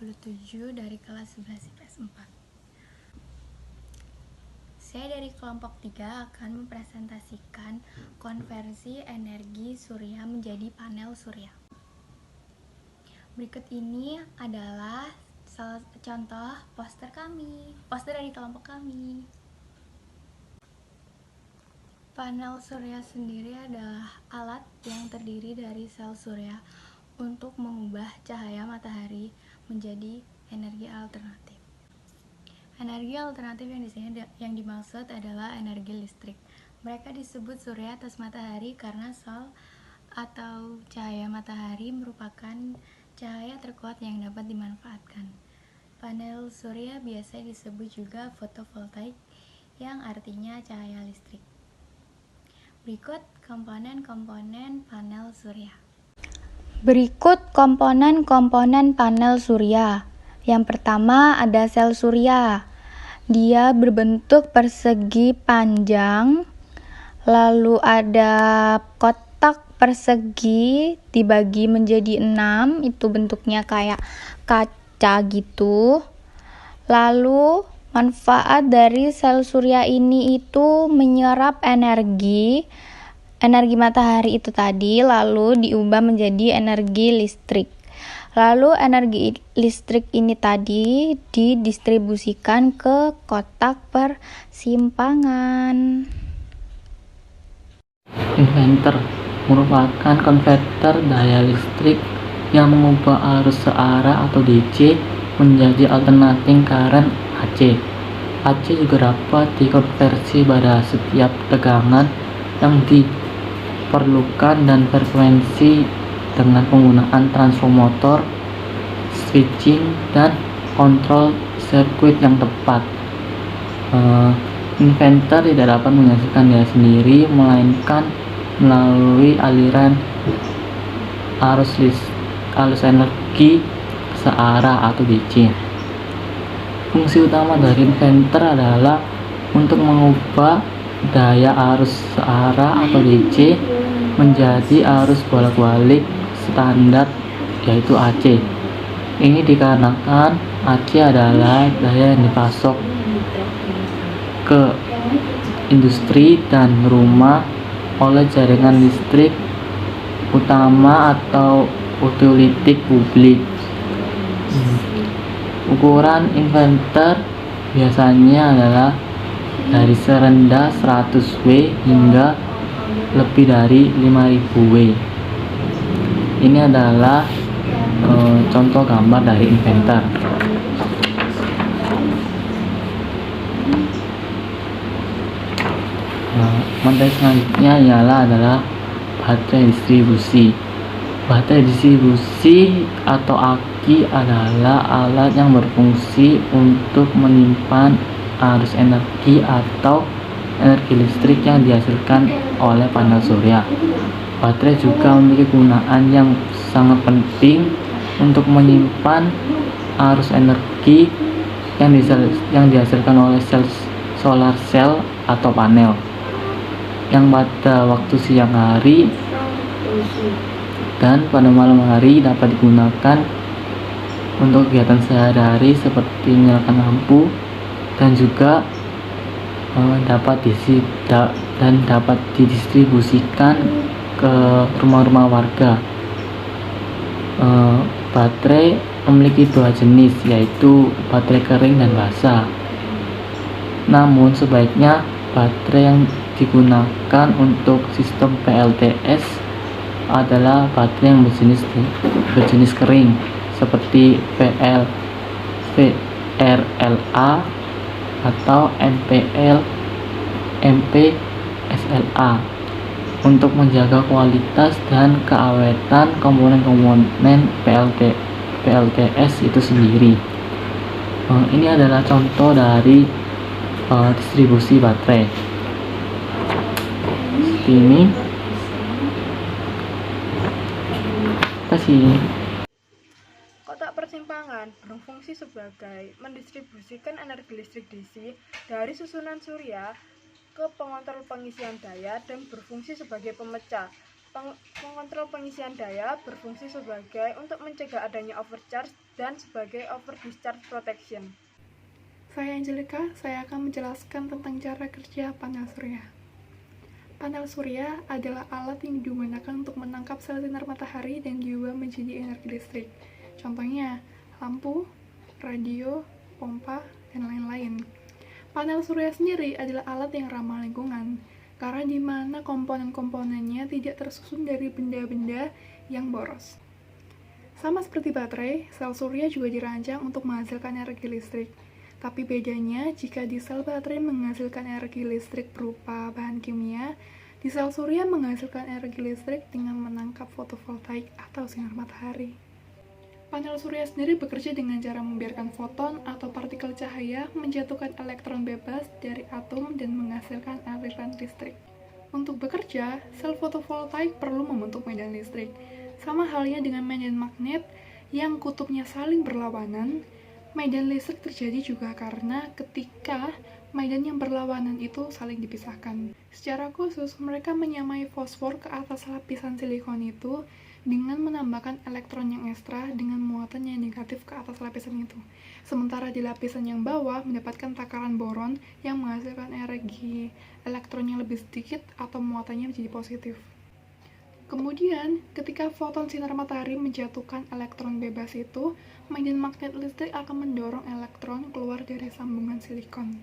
27 dari kelas 11 IPS 4. Saya dari kelompok 3 akan mempresentasikan konversi energi surya menjadi panel surya. Berikut ini adalah contoh poster dari kelompok kami. Panel surya sendiri adalah alat yang terdiri dari sel surya untuk mengubah cahaya matahari menjadi energi alternatif. Energi alternatif yang dimaksud adalah energi listrik. Mereka disebut surya atas matahari karena sol atau cahaya matahari merupakan cahaya terkuat yang dapat dimanfaatkan. Panel surya biasa disebut juga fotovoltaik, yang artinya cahaya listrik. Berikut komponen-komponen panel surya. Berikut komponen-komponen panel surya. Yang pertama ada sel surya. Dia berbentuk persegi panjang. Lalu ada kotak persegi dibagi menjadi 6. Itu bentuknya kayak kaca gitu. Lalu manfaat dari sel surya ini itu menyerap energi matahari itu tadi, lalu diubah menjadi energi listrik. Lalu energi listrik ini tadi didistribusikan ke kotak persimpangan. Inverter merupakan konverter daya listrik yang mengubah arus searah atau DC menjadi alternating current AC. AC juga dapat dikonversi pada setiap tegangan yang diperlukan dan frekuensi dengan penggunaan transformator, switching, dan kontrol sirkuit yang tepat. Inverter tidak dapat menghasilkan daya sendiri, melainkan melalui aliran arus energi searah atau DC. Fungsi utama dari inverter adalah untuk mengubah daya arus searah atau DC menjadi arus bolak-balik standar, yaitu AC. Ini dikarenakan AC adalah daya yang dipasok ke industri dan rumah oleh jaringan listrik utama atau utility publik. Ukuran inverter biasanya adalah dari serendah 100 W hingga lebih dari 5000 W. Ini adalah contoh gambar dari inverter. Materi selanjutnya adalah baterai distribusi. Baterai distribusi atau aki adalah alat yang berfungsi untuk menyimpan arus energi atau energi listrik yang dihasilkan oleh panel surya. Baterai juga memiliki kegunaan yang sangat penting untuk menyimpan arus energi yang dihasilkan oleh solar cell atau panel, yang pada waktu siang hari dan pada malam hari dapat digunakan untuk kegiatan sehari-hari seperti menyalakan lampu, dan juga dapat didistribusikan ke rumah-rumah warga. Baterai memiliki dua jenis, yaitu baterai kering dan basah. Namun sebaiknya baterai yang digunakan untuk sistem PLTS adalah baterai yang berjenis kering seperti VRLA atau MPSLA untuk menjaga kualitas dan keawetan komponen-komponen PLTS itu sendiri. Ini adalah contoh dari distribusi baterai. Seperti ini. Terima kasih. Kotak persimpangan berfungsi sebagai mendistribusikan energi listrik DC dari susunan surya ke pengontrol pengisian daya dan berfungsi sebagai pemecah. Pengontrol pengisian daya berfungsi sebagai untuk mencegah adanya overcharge dan sebagai over discharge protection. Saya Angelika, saya akan menjelaskan tentang cara kerja panel surya. Panel surya adalah alat yang digunakan untuk menangkap sel sinar matahari dan diubah menjadi energi listrik. Contohnya, lampu, radio, pompa, dan lain-lain. Panel surya sendiri adalah alat yang ramah lingkungan, karena di mana komponen-komponennya tidak tersusun dari benda-benda yang boros. Sama seperti baterai, sel surya juga dirancang untuk menghasilkan energi listrik. Tapi bedanya, jika di sel baterai menghasilkan energi listrik berupa bahan kimia, di sel surya menghasilkan energi listrik dengan menangkap fotovoltaik atau sinar matahari. Panel surya sendiri bekerja dengan cara membiarkan foton atau partikel cahaya menjatuhkan elektron bebas dari atom dan menghasilkan aliran listrik. Untuk bekerja, sel fotovoltaik perlu membentuk medan listrik. Sama halnya dengan medan magnet yang kutubnya saling berlawanan, medan listrik terjadi juga karena ketika medan yang berlawanan itu saling dipisahkan. Secara khusus, mereka menyamai fosfor ke atas lapisan silikon itu dengan menambahkan elektron yang ekstra dengan muatan yang negatif ke atas lapisan itu. Sementara di lapisan yang bawah mendapatkan takaran boron yang menghasilkan energi elektron yang lebih sedikit atau muatannya menjadi positif. Kemudian, ketika foton sinar matahari menjatuhkan elektron bebas itu, medan magnet listrik akan mendorong elektron keluar dari sambungan silikon.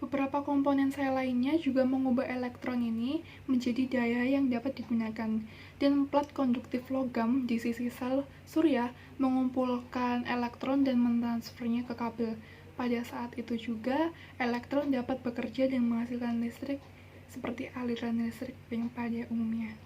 Beberapa komponen sel lainnya juga mengubah elektron ini menjadi daya yang dapat digunakan, dan plat konduktif logam di sisi sel surya mengumpulkan elektron dan mentransfernya ke kabel. Pada saat itu juga, elektron dapat bekerja dan menghasilkan listrik seperti aliran listrik yang pada umumnya.